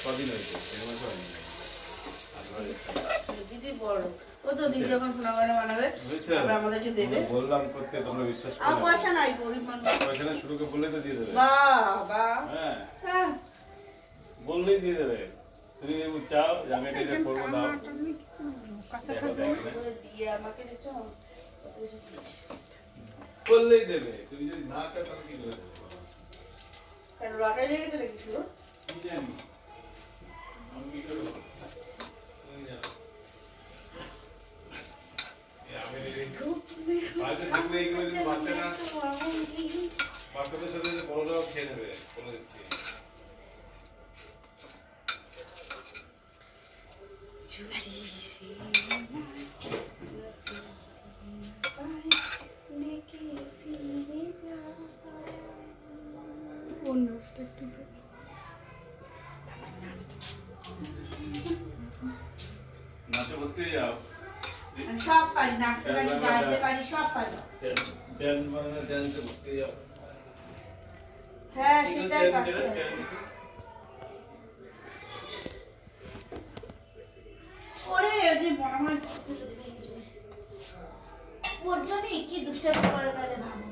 কদিন হয়েছে দিদি বড় ও তো দিদি যখন সোনাগয়না বানাবে আমাদেরকে দেবে। বললাম করতে, তোমরা বিশ্বাস করো আর পয়সা নাই, গরিব মানুষ। পয়সা না, শুরুকে বললেই তো দিয়ে দেবে। বাবা হ্যাঁ বললেই দিয়ে দেবে। তুমি চাও যে আমি এটা করবো, দাও দিয়ে আমাকে দিচ্ছ বললেই দেবে। তুমি যদি না চাও তাহলে কি করে দেবে? কেন লটারি লেগেছে নাকি শুরু? কি জানি আমি কি করবো, তুমি জানো। বাচ্চাদের সাথে বড়রাও খেয়ে নেবে, বলে দিচ্ছি। নাচে করতে যাও, সব পারি, নাচতে পারি, গাইতে পারি, সব পারি। ড্যান্স করতে যাও। হ্যাঁ সেটাই পারি। ওরে যে আমার ওর জন্য কি দুষ্টামি করে তাহলে ভাবো।